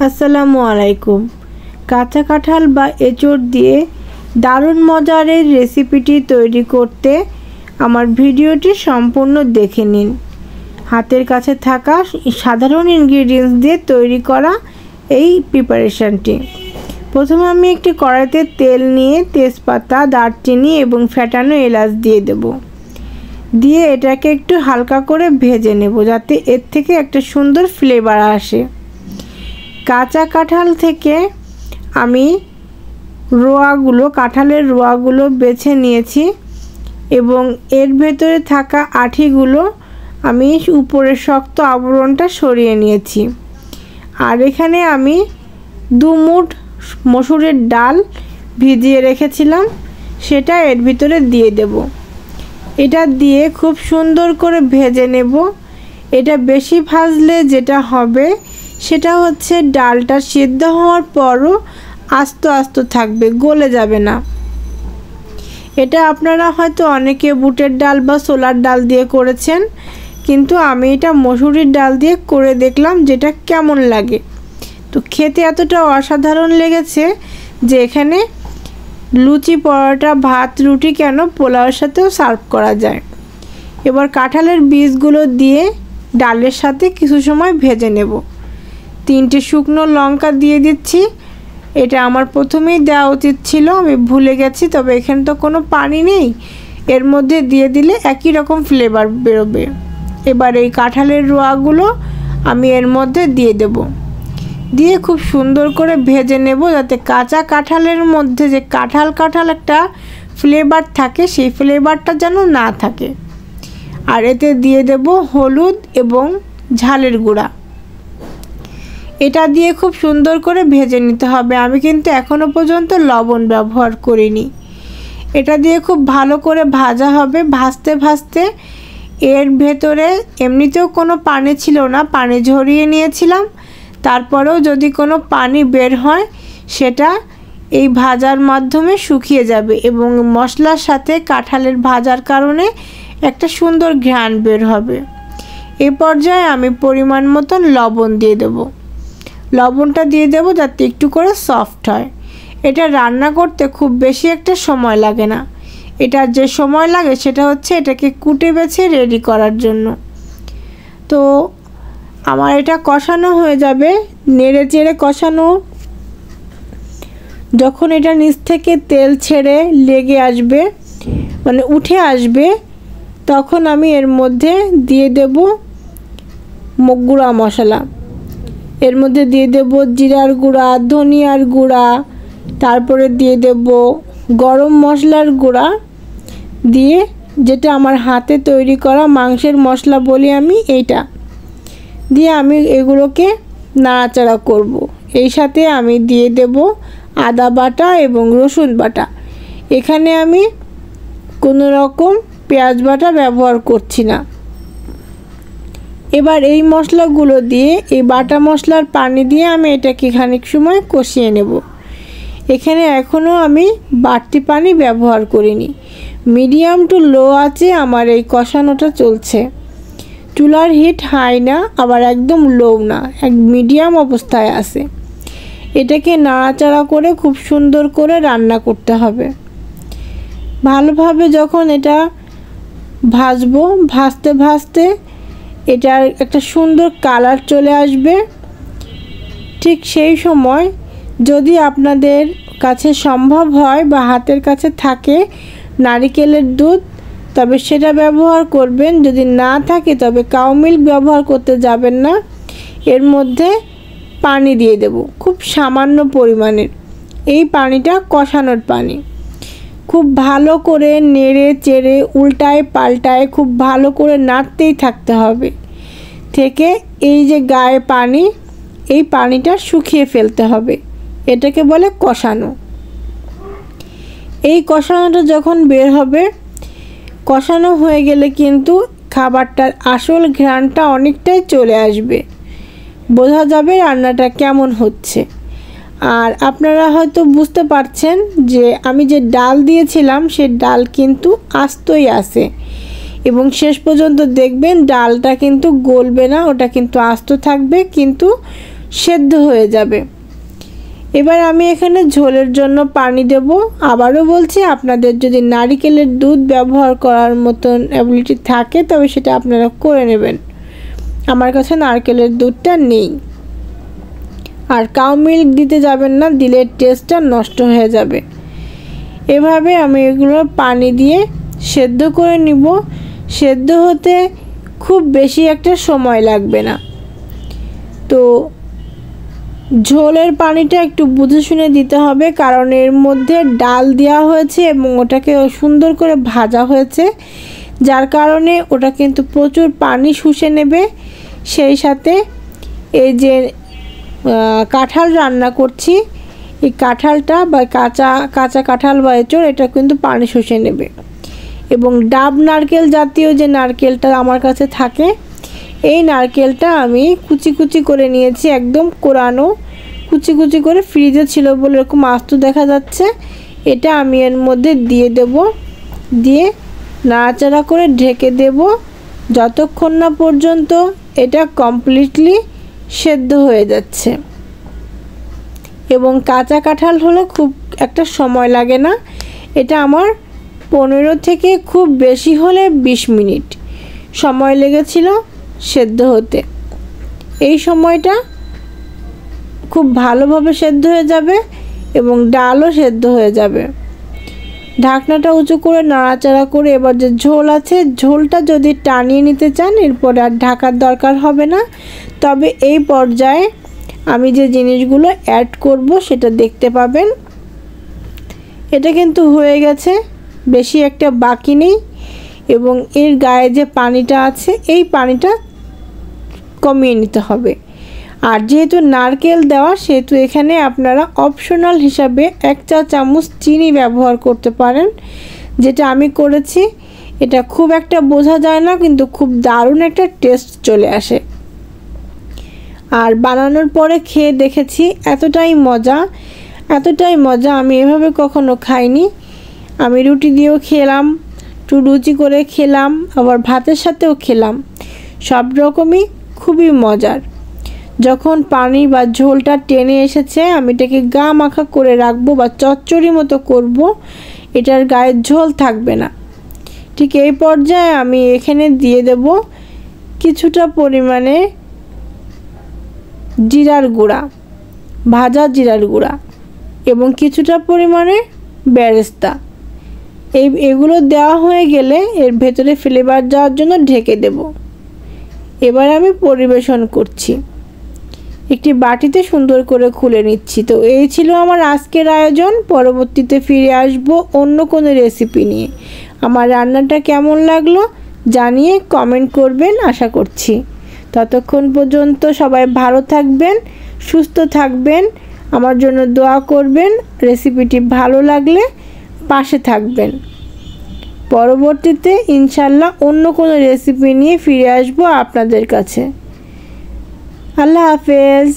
আসসালামু আলাইকুম। কাঁচা কাঁঠাল বা এঁচোড় দিয়ে দারুণ মজার এই রেসিপিটি তৈরি করতে আমার ভিডিওটি সম্পূর্ণ দেখে নিন। হাতের কাছে থাকা সাধারণ ইনগ্রিডিয়েন্টস দিয়ে তৈরি করা এই প্রিপারেশনটি। প্রথমে আমি একটি কড়াইতে তেল নিয়ে তেজপাতা, দারচিনি এবং ফেটানো এলাচ দিয়ে দেব। দিয়ে এটাকে একটু হালকা করে ভেজে নেব যাতে এর থেকে একটা সুন্দর ফ্লেভার আসে। কাঁচা কাঁঠাল থেকে আমি কাঁঠালের রোয়াগুলো বেছে নিয়েছি এবং এর ভেতরে থাকা আঠিগুলো আমি উপরের শক্ত আবরণটা সরিয়ে নিয়েছি। আর এখানে আমি 2 মুঠ মসুরের ডাল ভিজিয়ে রেখেছিলাম, সেটা এর ভিতরে দিয়ে দেব। এটা দিয়ে খুব সুন্দর করে ভেজে নেব। এটা বেশি ভাজলে যেটা হবে সেটা হচ্ছে ডালটা সিদ্ধ হওয়ার পরও আস্ত থাকবে, গলে যাবে না। এটা আপনারা হয়তো অনেকে বুটের ডাল বা ছোলার ডাল দিয়ে করেছেন, কিন্তু আমি এটা মসুরির ডাল দিয়ে করে দেখলাম যেটা কেমন লাগে। তো খেতে এতটা অসাধারণ লেগেছে যে এখানে লুচি, পরোটা, ভাত, রুটি কেন পোলাওয়ের সাথেও সার্ভ করা যায়। এবার কাঁঠালের বীজগুলো দিয়ে ডালের সাথে কিছু সময় ভেজে নেব। 3টে শুকনো লঙ্কা দিয়ে দিচ্ছি। এটা আমার প্রথমেই দেওয়া উচিত ছিল, আমি ভুলে গেছি, তবে এখানে তো কোনো পানি নেই, এর মধ্যে দিয়ে দিলে একই রকম ফ্লেভার বেরোবে। এবার এই কাঁঠালের রোয়াগুলো আমি এর মধ্যে দিয়ে দেব, দিয়ে খুব সুন্দর করে ভেজে নেব যাতে কাঁচা কাঁঠালের মধ্যে যে কাঁঠাল একটা ফ্লেভার থাকে সেই ফ্লেভারটা যেন না থাকে। আর এতে দিয়ে দেব হলুদ এবং ঝালের গুঁড়া। এটা দিয়ে খুব সুন্দর করে ভেজে নিতে হবে। আমি কিন্তু এখনো পর্যন্ত লবণ ব্যবহার করিনি। এটা দিয়ে খুব ভালো করে ভাজা হবে। ভাজতে এর ভেতরে এমনিতেও কোনো পানি ছিল না, পানি ঝরিয়ে নিয়েছিলাম। তারপরেও যদি কোনো পানি বের হয় সেটা এই ভাজার মাধ্যমে শুকিয়ে যাবে এবং মশলার সাথে কাঁঠালের ভাজার কারণে একটা সুন্দর ঘ্রাণ বের হবে। এই পর্যায়ে আমি পরিমাণ মতন লবণ দিয়ে দেব। লবণটা দিয়ে দেব যাতে একটু করে সফট হয়। এটা রান্না করতে খুব বেশি একটা সময় লাগে না। এটা যে সময় লাগে সেটা হচ্ছে এটাকে কুটে বেছে রেডি করার জন্য। তো আমার এটা কষানো হয়ে যাবে, নেড়ে চেড়ে কষানো। যখন এটা নিচ থেকে তেল ছেড়ে লেগে আসবে, মানে উঠে আসবে, তখন আমি এর মধ্যে দিয়ে দেব গুঁড়া মশলা। এর মধ্যে দিয়ে দেব জিরার গুঁড়া, ধনিয়ার গুঁড়া, তারপরে দিয়ে দেব গরম মশলার গুঁড়া, দিয়ে যেটা আমার হাতে তৈরি করা মাংসের মশলা বলি আমি, এইটা দিয়ে আমি এগুলোকে নাড়াচাড়া করব। এই সাথে আমি দিয়ে দেব আদা বাটা এবং রসুন বাটা। এখানে আমি কোনো রকম পেঁয়াজ বাটা ব্যবহার করছি না। এবার এই মশলাগুলো দিয়ে এই বাটা মশলার পানি দিয়ে আমি এটাকে খানিক সময় কষিয়ে নেব। এখানে এখনও আমি বাড়তি পানি ব্যবহার করিনি। মিডিয়াম টু লো আছে আমার এই কষানোটা চলছে। চুলার হিট হাই না, আবার একদম লো না, এক মিডিয়াম অবস্থায় আছে। এটাকে নাড়াচাড়া করে খুব সুন্দর করে রান্না করতে হবে। ভালোভাবে যখন এটা ভাজবো, ভাজতে এটার একটা সুন্দর কালার চলে আসবে। ঠিক সেই সময় যদি আপনাদের কাছে সম্ভব হয় বা হাতের কাছে থাকে নারিকেলের দুধ, তবে সেটা ব্যবহার করবেন। যদি না থাকে তবে কাউ মিল্ক ব্যবহার করতে যাবেন না। এর মধ্যে পানি দিয়ে দেব, খুব সামান্য পরিমাণের। এই পানিটা কষানোর পানি। খুব ভালো করে নেড়ে চেড়ে উল্টায় পাল্টায় খুব ভালো করে নাড়তেই থাকতে হবে। থেকে এই যে গায়ে পানি, এই পানিটা শুকিয়ে ফেলতে হবে। এটাকে বলে কষানো। এই কষানোটা যখন বের হবে, কষানো হয়ে গেলে কিন্তু খাবারটার আসল ঘ্রাণটা অনেকটাই চলে আসবে, বোঝা যাবে রান্নাটা কেমন হচ্ছে। আর আপনারা হয়তো বুঝতে পারছেন যে আমি যে ডাল দিয়েছিলাম সে ডাল কিন্তু আস্তই আছে এবং শেষ পর্যন্ত দেখবেন ডালটা কিন্তু গলবে না, ওটা কিন্তু আস্ত থাকবে, কিন্তু সেদ্ধ হয়ে যাবে। এবার আমি এখানে ঝোলের জন্য পানি দেব। আবারও বলছি, আপনাদের যদি নারকেলের দুধ ব্যবহার করার মতন অ্যাবিলিটি থাকে তবে সেটা আপনারা করে নেবেন। আমার কাছে নারকেলের দুধটা নেই। আর কাউ মিল্ক দিতে যাবেন না, দিলে টেস্টটা নষ্ট হয়ে যাবে। এভাবে আমি এগুলো পানি দিয়ে সেদ্ধ করে নিব। সেদ্ধ হতে খুব বেশি একটা সময় লাগবে না। তো ঝোলের পানিটা একটু বুঝে শুনে দিতে হবে, কারণ এর মধ্যে ডাল দেওয়া হয়েছে এবং ওটাকে সুন্দর করে ভাজা হয়েছে, যার কারণে ওটা কিন্তু প্রচুর পানি শুষে নেবে। সেই সাথে এই যে কাঁঠাল রান্না করছি, এই কাঁঠালটা বা কাঁচা কাঁঠাল বা এঁচড়, এটা কিন্তু পানি শুষে নেবে। এবং ডাব নারকেল জাতীয় যে নারকেলটা আমার কাছে থাকে, এই নারকেলটা আমি কুচি কুচি করে নিয়েছি, একদম কোরানো কুচি কুচি করে, ফ্রিজে ছিল বলে এরকম আস্ত দেখা যাচ্ছে। এটা আমি এর মধ্যে দিয়ে দেব, দিয়ে নাড়াচাড়া করে ঢেকে দেব যতক্ষণ না পর্যন্ত এটা কমপ্লিটলি সেদ্ধ হয়ে যাচ্ছে। এবং কাঁচা কাঁঠাল হলে খুব একটা সময় লাগে না। এটা আমার 15 থেকে খুব বেশি হলে 20 মিনিট সময় লেগেছিল সেদ্ধ হতে। এই সময়টা খুব ভালোভাবে সেদ্ধ হয়ে যাবে এবং ডালও সেদ্ধ হয়ে যাবে। ঢাকনাটা উঁচু করে নাড়াচাড়া করে এবার যে ঝোল আছে, ঝোলটা যদি টানিয়ে নিতে চান এরপরে আর ঢাকার দরকার হবে না। তবে এই পর্যায়ে আমি যে জিনিসগুলো অ্যাড করব সেটা দেখতে পাবেন। এটা কিন্তু হয়ে গেছে, বেশি একটা বাকি নেই। এবং এর গায়ে যে পানিটা আছে, এই পানিটা কমিয়ে নিতে হবে। আর যেহেতু নারকেল দেওয়া, সেহেতু এখানে আপনারা অপশনাল হিসাবে 1 চা চামচ চিনি ব্যবহার করতে পারেন, যেটা আমি করেছি। এটা খুব একটা বোঝা যায় না, কিন্তু খুব দারুণ একটা টেস্ট চলে আসে। আর বানানোর পরে খেয়ে দেখেছি, এতটাই মজা আমি এভাবে কখনো খাইনি। আমি রুটি দিয়েও খেলাম, একটু রুচি করে খেলাম, আবার ভাতের সাথেও খেলাম, সব রকমই খুবই মজার। যখন পানি বা ঝোলটা টেনে এসেছে, আমি এটাকে গা মাখা করে রাখবো বা চচ্চড়ি মতো করব, এটার গায়ে ঝোল থাকবে না। ঠিক এই পর্যায়ে আমি এখানে দিয়ে দেব কিছুটা পরিমাণে জিরার গুঁড়া, ভাজা জিরার গুঁড়া, এবং কিছুটা পরিমাণে বেরেস্তা। এগুলো দেওয়া হয়ে গেলে এর ভেতরে ফ্লেভার যাওয়ার জন্য ঢেকে দেব। এবার আমি পরিবেশন করছি, একটি বাটিতে সুন্দর করে খুলে নিচ্ছি। তো এই ছিল আমার আজকের আয়োজন। পরবর্তীতে ফিরে আসব অন্য কোনো রেসিপি নিয়ে। আমার রান্নাটা কেমন লাগলো জানিয়ে কমেন্ট করবেন আশা করছি। ততক্ষণ পর্যন্ত সবাই ভালো থাকবেন, সুস্থ থাকবেন, আমার জন্য দোয়া করবেন। রেসিপিটি ভালো লাগলে পাশে থাকবেন। পরবর্তীতে ইনশাল্লাহ অন্য কোনো রেসিপি নিয়ে ফিরে আসব আপনাদের কাছে। আল্লাহ হাফেজ।